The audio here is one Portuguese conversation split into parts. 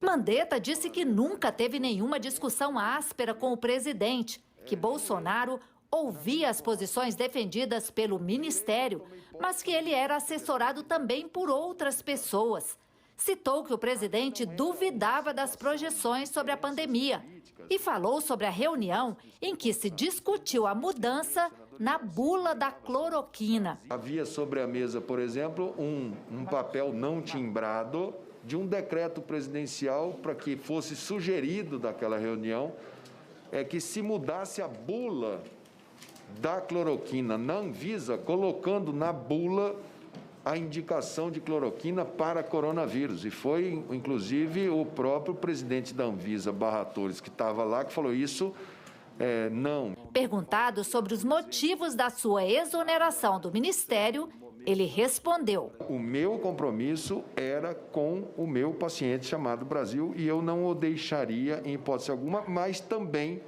Mandetta disse que nunca teve nenhuma discussão áspera com o presidente, que Bolsonaro ouvia as posições defendidas pelo ministério, mas que ele era assessorado também por outras pessoas. Citou que o presidente duvidava das projeções sobre a pandemia e falou sobre a reunião em que se discutiu a mudança na bula da cloroquina. Havia sobre a mesa, por exemplo, um papel não timbrado de um decreto presidencial para que fosse sugerido daquela reunião que se mudasse a bula da cloroquina na Anvisa, colocando na bula a indicação de cloroquina para coronavírus. E foi, inclusive, o próprio presidente da Anvisa, Barra Torres, que estava lá, que falou isso, não. Perguntado sobre os motivos da sua exoneração do ministério, ele respondeu: o meu compromisso era com o meu paciente chamado Brasil e eu não o deixaria em hipótese alguma, mas também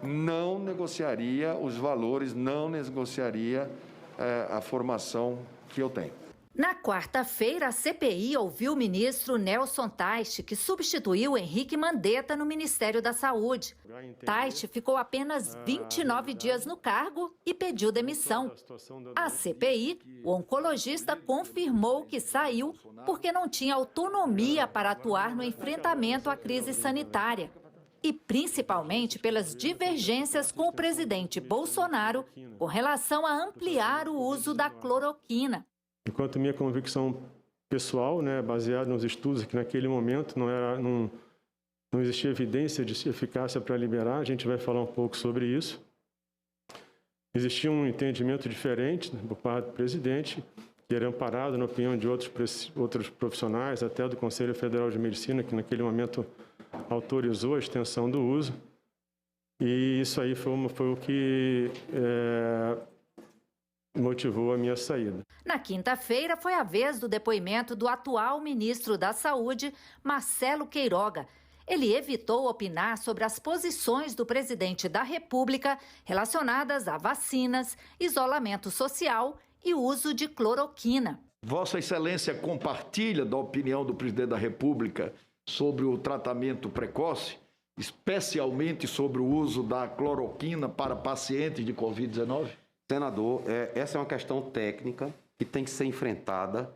não negociaria os valores, não negociaria a formação que eu tenho. Na quarta-feira, a CPI ouviu o ministro Nelson Teich, que substituiu Henrique Mandetta no Ministério da Saúde. Teich ficou apenas 29 dias no cargo e pediu demissão. A CPI, o oncologista confirmou que saiu porque não tinha autonomia para atuar no enfrentamento à crise sanitária. E principalmente pelas divergências com o presidente Bolsonaro com relação a ampliar o uso da cloroquina. Enquanto minha convicção pessoal, baseada nos estudos que naquele momento não existia evidência de eficácia para liberar, a gente vai falar um pouco sobre isso. Existia um entendimento diferente por parte do presidente, que era amparado na opinião de outros profissionais, até do Conselho Federal de Medicina, que naquele momento autorizou a extensão do uso. E isso aí foi o que motivou a minha saída. Na quinta-feira, foi a vez do depoimento do atual ministro da Saúde, Marcelo Queiroga. Ele evitou opinar sobre as posições do presidente da República relacionadas a vacinas, isolamento social e uso de cloroquina. Vossa Excelência compartilha da opinião do presidente da República sobre o tratamento precoce, especialmente sobre o uso da cloroquina para pacientes de Covid-19? Senador, essa é uma questão técnica que tem que ser enfrentada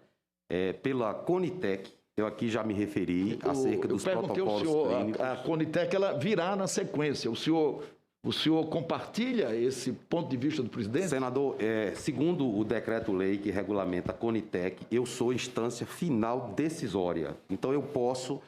pela Conitec. Eu aqui já me referi acerca dos protocolos clínicos. A Conitec ela virá na sequência. O senhor compartilha esse ponto de vista do presidente? Senador, segundo o decreto-lei que regulamenta a Conitec, eu sou instância final decisória. Então, eu posso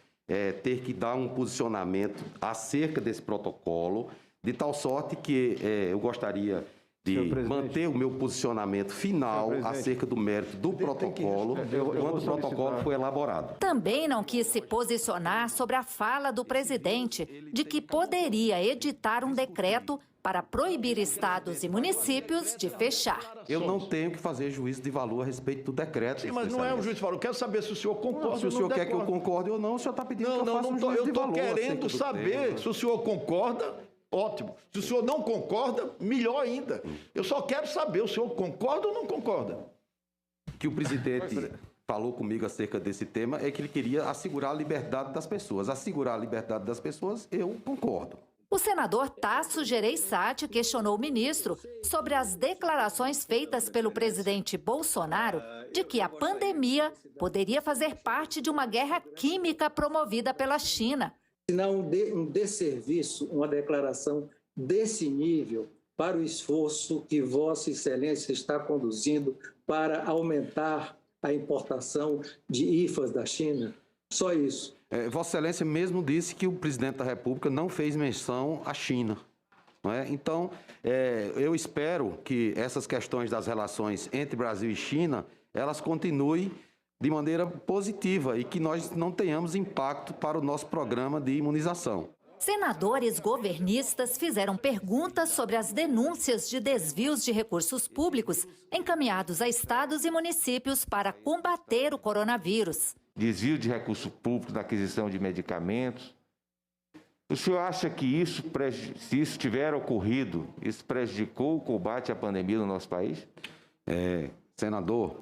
ter que dar um posicionamento acerca desse protocolo, de tal sorte que eu gostaria de manter o meu posicionamento final acerca do mérito do protocolo quando o protocolo foi elaborado. Também não quis se posicionar sobre a fala do presidente de que poderia editar um decreto para proibir estados e municípios de fechar. Eu não tenho que fazer juízo de valor a respeito do decreto. Sim, mas não é um juízo de valor. Eu quero saber se o senhor concorda ou não. Se o senhor quer que eu concorde ou não, o senhor está pedindo que eu faça um juízo de valor. Eu estou querendo saber se o senhor concorda. Ótimo. Se o senhor não concorda, melhor ainda. Eu só quero saber, o senhor concorda ou não concorda? Que o presidente falou comigo acerca desse tema é que ele queria assegurar a liberdade das pessoas. Assegurar a liberdade das pessoas, eu concordo. O senador Tasso Gereissati questionou o ministro sobre as declarações feitas pelo presidente Bolsonaro de que a pandemia poderia fazer parte de uma guerra química promovida pela China. Se não um desserviço, uma declaração desse nível para o esforço que Vossa Excelência está conduzindo para aumentar a importação de IFAs da China? Só isso. Vossa Excelência mesmo disse que o presidente da República não fez menção à China. Não é? Então, eu espero que essas questões das relações entre Brasil e China, elas continuem de maneira positiva e que nós não tenhamos impacto para o nosso programa de imunização. Senadores governistas fizeram perguntas sobre as denúncias de desvios de recursos públicos encaminhados a estados e municípios para combater o coronavírus. Desvio de recursos públicos na aquisição de medicamentos. O senhor acha que isso, se isso tiver ocorrido, isso prejudicou o combate à pandemia no nosso país? Senador,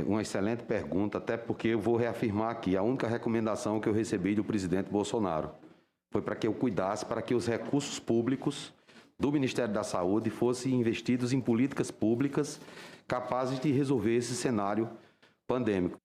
Uma excelente pergunta, até porque eu vou reafirmar aqui, a única recomendação que eu recebi do presidente Bolsonaro foi para que eu cuidasse para que os recursos públicos do Ministério da Saúde fossem investidos em políticas públicas capazes de resolver esse cenário pandêmico.